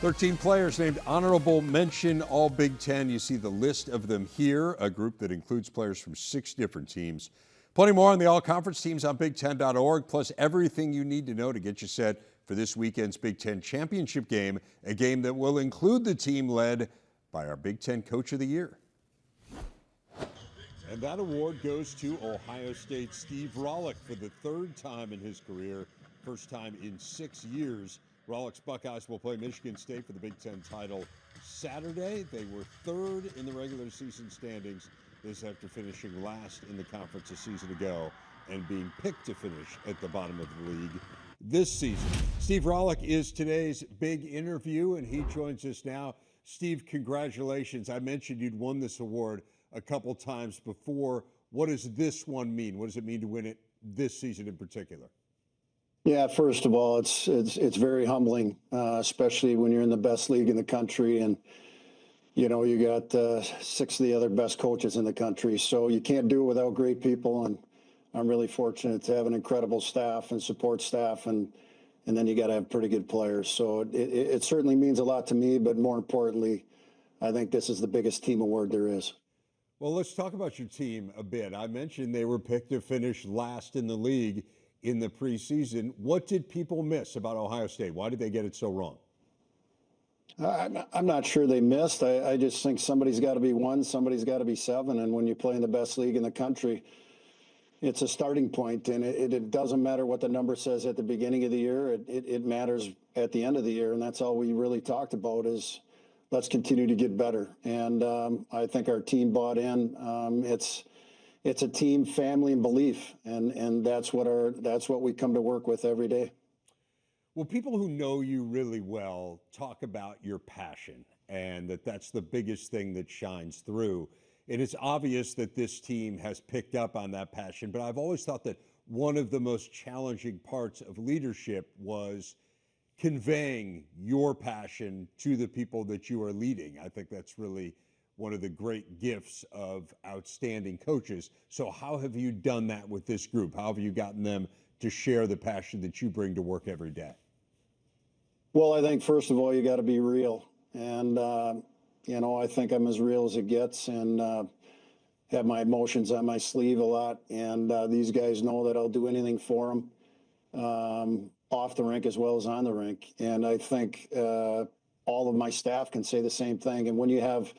13 players named honorable mention all Big Ten. You see the list of them here, a group that includes players from 6 different teams. Plenty more on the all-conference teams on Big10.org, plus everything you need to know to get you set for this weekend's Big Ten championship game, a game that will include the team led by our Big Ten Coach of the Year. And that award goes to Ohio State's Steve Rohlik for the 3rd time in his career, first time in 6 years. Rohlik's Buckeyes will play Michigan State for the Big Ten title Saturday. They were 3rd in the regular season standings, this after finishing last in the conference a season ago and being picked to finish at the bottom of the league this season. Steve Rohlik is today's big interview, and he joins us now. Steve, congratulations. I mentioned you'd won this award a couple times before. What does this one mean? What does it mean to win it this season in particular? Yeah, first of all, it's very humbling, especially when you're in the best league in the country, and you know you got 6 of the other best coaches in the country. So you can't do it without great people, and I'm really fortunate to have an incredible staff and support staff, and then you got to have pretty good players. So it certainly means a lot to me, but more importantly, I think this is the biggest team award there is. Well, let's talk about your team a bit. I mentioned they were picked to finish last in the league in the preseason. What did people miss about Ohio State? Why did they get it so wrong? I'm not sure they missed. I just think somebody's got to be 1, somebody's got to be 7. And when you play in the best league in the country, it's a starting point. And it doesn't matter what the number says at the beginning of the year. It matters at the end of the year. And that's all we really talked about is let's continue to get better. And I think our team bought in. It's a team, family, and belief, and that's what we come to work with every day. Well, people who know you really well talk about your passion, and that's the biggest thing that shines through. And it's obvious that this team has picked up on that passion, but I've always thought that one of the most challenging parts of leadership was conveying your passion to the people that you are leading. I think that's really one of the great gifts of outstanding coaches. So how have you done that with this group? How have you gotten them to share the passion that you bring to work every day? Well, I think first of all, you got to be real. And, I think I'm as real as it gets, and have my emotions on my sleeve a lot. And these guys know that I'll do anything for them, off the rink as well as on the rink. And I think all of my staff can say the same thing. And when you have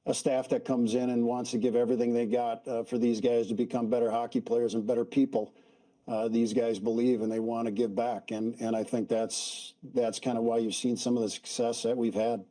a staff that comes in and wants to give everything they got for these guys to become better hockey players and better people, these guys believe and they want to give back. And I think that's kind of why you've seen some of the success that we've had.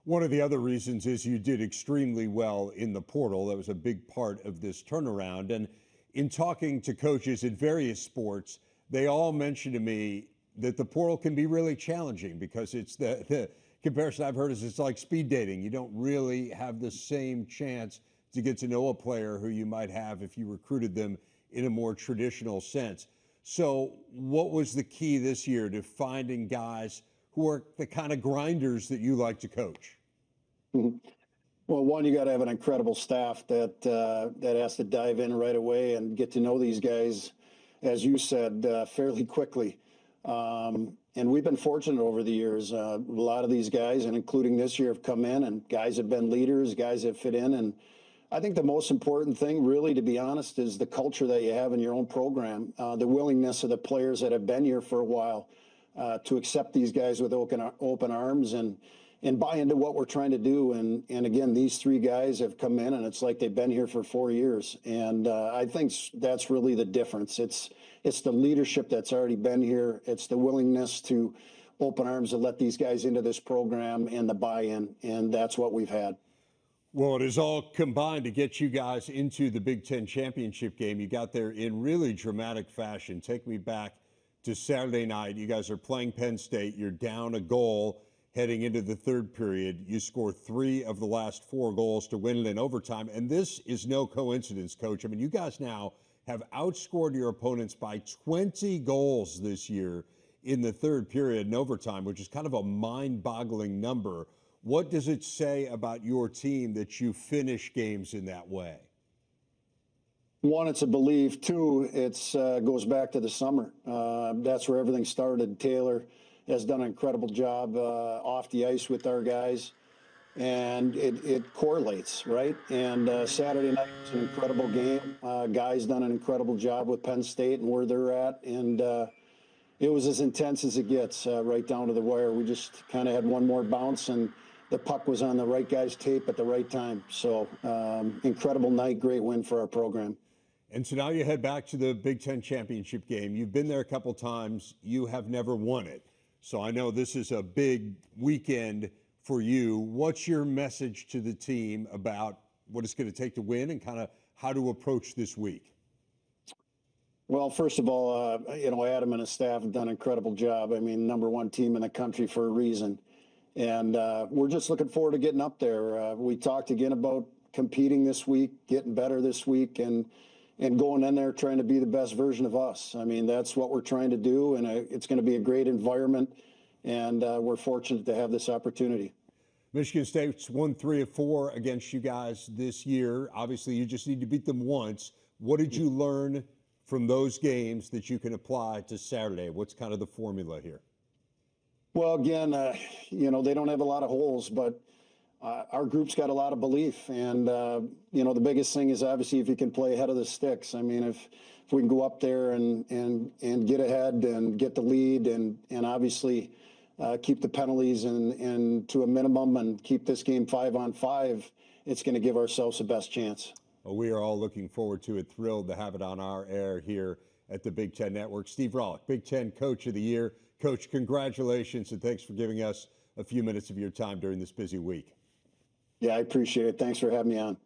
One of the other reasons is you did extremely well in the portal. That was a big part of this turnaround. And in talking to coaches in various sports, they all mentioned to me that the portal can be really challenging because it's the comparison I've heard is it's like speed dating. You don't really have the same chance to get to know a player who you might have if you recruited them in a more traditional sense. So what was the key this year to finding guys who are the kind of grinders that you like to coach? Mm-hmm. Well, one, you got to have an incredible staff that has to dive in right away and get to know these guys, as you said, fairly quickly. And we've been fortunate over the years. A lot of these guys, and including this year, have come in, and guys have been leaders, guys have fit in. And I think the most important thing, really, to be honest, is the culture that you have in your own program, the willingness of the players that have been here for a while to accept these guys with open arms and buy into what we're trying to do. And again, these 3 guys have come in, and it's like they've been here for 4 years. And I think that's really the difference. It's the leadership that's already been here. It's the willingness to open arms to let these guys into this program and the buy-in, and that's what we've had. Well, it is all combined to get you guys into the Big Ten championship game. You got there in really dramatic fashion. Take me back to Saturday night. You guys are playing Penn State. You're down a goal heading into the 3rd period. You score 3 of the last 4 goals to win it in overtime. And this is no coincidence, Coach. I mean, you guys now have outscored your opponents by 20 goals this year in the 3rd period in overtime, which is kind of a mind-boggling number. What does it say about your team that you finish games in that way? One, it's a belief. 2, it's goes back to the summer. That's where everything started. Taylor has done an incredible job off the ice with our guys. And it correlates, right? And Saturday night was an incredible game. Guys done an incredible job with Penn State and where they're at. And it was as intense as it gets, right down to the wire. We just kind of had one more bounce, and the puck was on the right guy's tape at the right time. So incredible night, great win for our program. And so now you head back to the Big Ten championship game. You've been there a couple times. You have never won it. So I know this is a big weekend for you. What's your message to the team about what it's going to take to win and kind of how to approach this week? Well, first of all, Adam and his staff have done an incredible job. I mean, #1 team in the country for a reason. And we're just looking forward to getting up there. We talked again about competing this week, getting better this week, and going in there trying to be the best version of us. I mean, that's what we're trying to do, and it's going to be a great environment. And we're fortunate to have this opportunity. Michigan State's won 3 of 4 against you guys this year. Obviously, you just need to beat them once. What did you learn from those games that you can apply to Saturday? What's kind of the formula here? Well, again, they don't have a lot of holes, but our group's got a lot of belief. And, the biggest thing is obviously if you can play ahead of the sticks. I mean, if we can go up there and get ahead and get the lead and obviously keep the penalties and to a minimum and keep this game 5-on-5, it's going to give ourselves the best chance. Well, we are all looking forward to it, thrilled to have it on our air here at the Big Ten Network. Steve Rohlik, Big Ten Coach of the Year. Coach, congratulations, and thanks for giving us a few minutes of your time during this busy week. Yeah, I appreciate it. Thanks for having me on.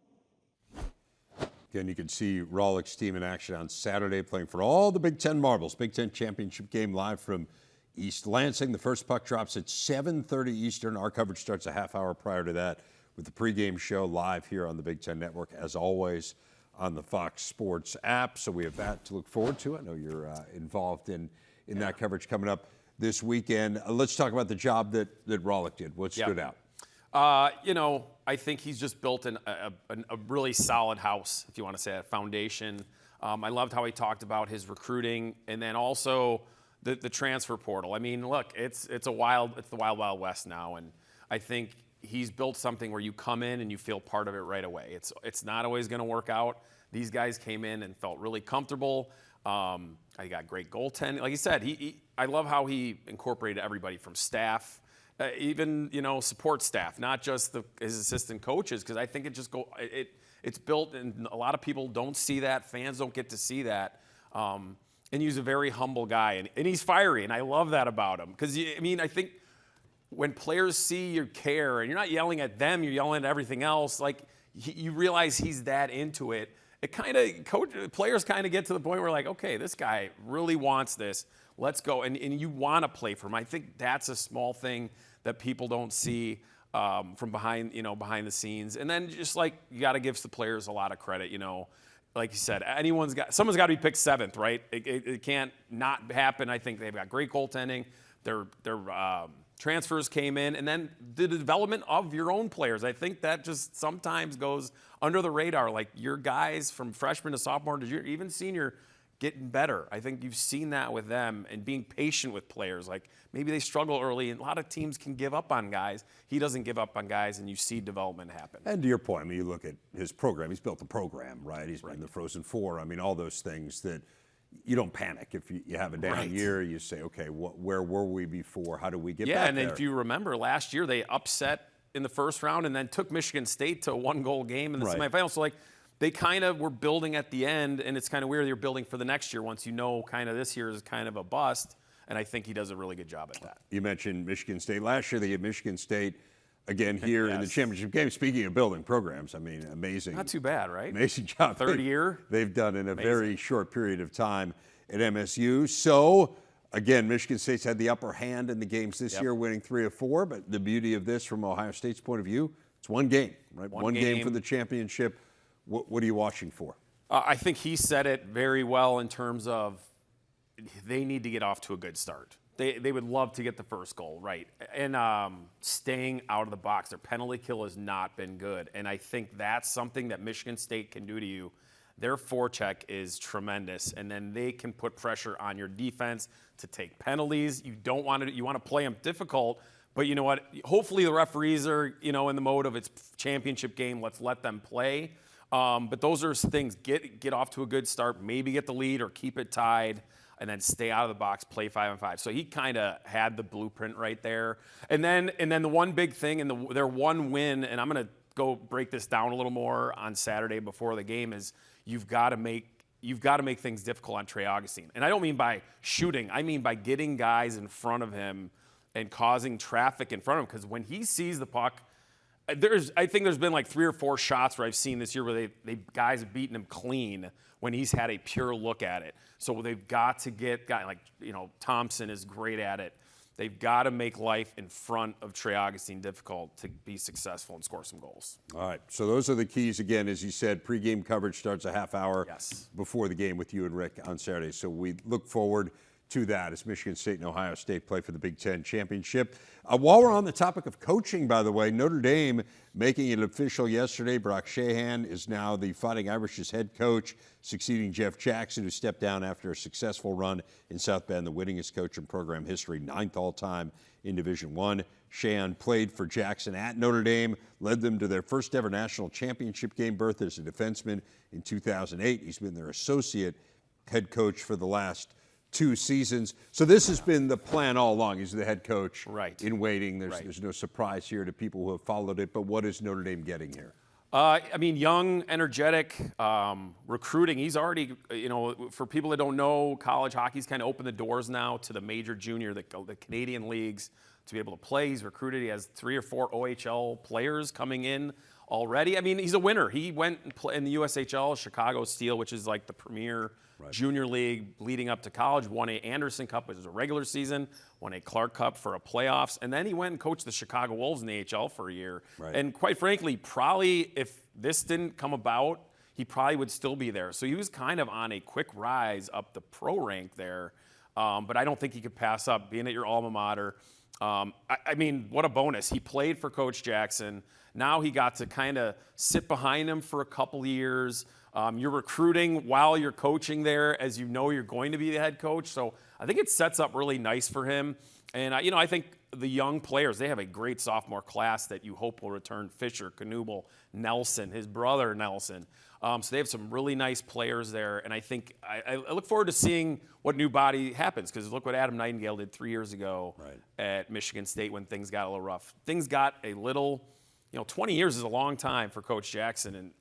Again, you can see Rohlik's team in action on Saturday, playing for all the Big Ten marbles. Big Ten championship game live from East Lansing. The first puck drops at 7:30 Eastern. Our coverage starts a half hour prior to that with the pregame show live here on the Big Ten Network, as always, on the Fox Sports app. So we have that to look forward to. I know you're involved in that coverage coming up this weekend. Let's talk about the job that Rohlik did. What stood out? I think he's just built a really solid house, if you want to say, a foundation. I loved how he talked about his recruiting and then also the transfer portal. I mean, look, it's the wild west now, and I think he's built something where you come in and you feel part of it right away. It's not always going to work out. These guys came in and felt really comfortable. I got great goaltending. Like you said, I love how he incorporated everybody from staff, even support staff, not just his assistant coaches, because I think it's built, and a lot of people don't see that. Fans don't get to see that. And he's a very humble guy, and he's fiery, and I love that about him. Because I think when players see your care, and you're not yelling at them, you're yelling at everything else. Like you realize he's that into it. Players kind of get to the point where like, okay, this guy really wants this. Let's go, and you want to play for him. I think that's a small thing that people don't see from behind the scenes. And then just like you got to give the players a lot of credit. Like you said, someone's got to be picked 7th, right? It can't not happen. I think they've got great goaltending. Their transfers came in, and then the development of your own players. I think that just sometimes goes under the radar. Like your guys from freshman to sophomore to junior, even senior, getting better. I think you've seen that with them and being patient with players. Like maybe they struggle early, and a lot of teams can give up on guys. He doesn't give up on guys, and you see development happen. And to your point, you look at his program. He's built a program, right? He's been in the Frozen Four. All those things that you don't panic. If you have a down year, you say, okay, where were we before? How do we get back there? Yeah, and if you remember, last year they upset in the first round and then took Michigan State to a 1-goal game in the semifinals. So, they kind of were building at the end, and it's kind of weird you're building for the next year once kind of this year is kind of a bust, and I think he does a really good job at that. You mentioned Michigan State. Last year they had Michigan State again here in the championship game. Speaking of building programs, amazing. Not too bad, right? Amazing job. Third year. They've done in a very short period of time at MSU. So, again, Michigan State's had the upper hand in the games this year, winning 3 of 4, but the beauty of this from Ohio State's point of view, it's one game, right? One game for the championship. What are you watching for? I think he said it very well in terms of they need to get off to a good start. They would love to get the first goal, right? And staying out of the box. Their penalty kill has not been good. And I think that's something that Michigan State can do to you their forecheck is tremendous, and then they can put pressure on your defense to take penalties. You want to play them difficult, but you know what? Hopefully the referees are, in the mode of it's championship game. Let's let them play. But those are things. Get off to a good start, maybe get the lead or keep it tied, and then stay out of the box, play 5-on-5. So he kind of had the blueprint right there. And then the one big thing and their one win, and I'm going to go break this down a little more on Saturday before the game, is you've got to make things difficult on Trey Augustine. And I don't mean by shooting. I mean by getting guys in front of him and causing traffic in front of him. Because when he sees the puck, I think there's been like 3 or 4 shots where I've seen this year where guys have beaten him clean when he's had a pure look at it. So they've got to get guys like, Thompson is great at it. They've got to make life in front of Trey Augustine difficult to be successful and score some goals. All right, so those are the keys. Again, as you said, pregame coverage starts a half hour before the game with you and Rick on Saturday. So we look forward to that as Michigan State and Ohio State play for the Big Ten championship. While we're on the topic of coaching, by the way, Notre Dame making it official yesterday. Brock Shahan is now the Fighting Irish's head coach, succeeding Jeff Jackson, who stepped down after a successful run in South Bend, the winningest coach in program history, 9th all-time in Division I. Shahan played for Jackson at Notre Dame, led them to their first ever national championship game berth as a defenseman in 2008. He's been their associate head coach for the last 2 seasons. So this has been the plan all along. He's the head coach in waiting. There's no surprise here to people who have followed it. But what is Notre Dame getting here? Young, energetic, recruiting. He's already, for people that don't know, college hockey's kind of opened the doors now to the major junior, the Canadian leagues, to be able to play. He's recruited. He has 3 or 4 OHL players coming in already. I mean, he's a winner. He went and played in the USHL, Chicago Steel, which is like the premier junior league leading up to college, won a Anderson Cup, which is a regular season, won a Clark Cup for a playoffs, and then he went and coached the Chicago Wolves in the AHL for a year. And quite frankly, probably if this didn't come about, he probably would still be there. So he was kind of on a quick rise up the pro rank there, but I don't think he could pass up being at your alma mater. I mean, what a bonus. He played for Coach Jackson. Now he got to kind of sit behind him for a couple years. You're recruiting while you're coaching there, as you know you're going to be the head coach. So I think it sets up really nice for him. And, I think the young players, they have a great sophomore class that you hope will return. Fisher, Knuble, Nelson, his brother Nelson. So they have some really nice players there. And I think I look forward to seeing what new body happens, because look what Adam Nightingale did 3 years ago at Michigan State when things got a little rough. Things got a little, 20 years is a long time for Coach Jackson, and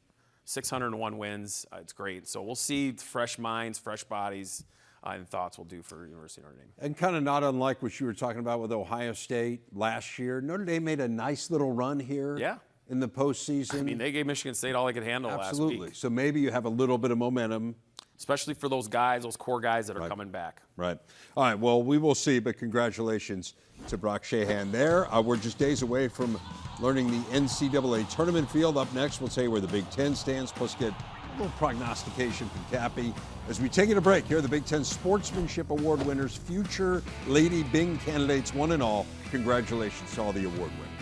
601 wins. It's great. So we'll see fresh minds, fresh bodies, and thoughts will do for University of Notre Dame. And kind of not unlike what you were talking about with Ohio State last year, Notre Dame made a nice little run here in the postseason. I mean, they gave Michigan State all they could handle last week. So maybe you have a little bit of momentum. Especially for those guys, those core guys that are coming back. All right, well, we will see, but congratulations to Brock Shahan there. We're just days away from learning the NCAA tournament field. Up next, we'll tell you where the Big Ten stands, plus get a little prognostication from Cappy. As we take it a break, here are the Big Ten Sportsmanship Award winners, future Lady Bing candidates, one and all. Congratulations to all the award winners.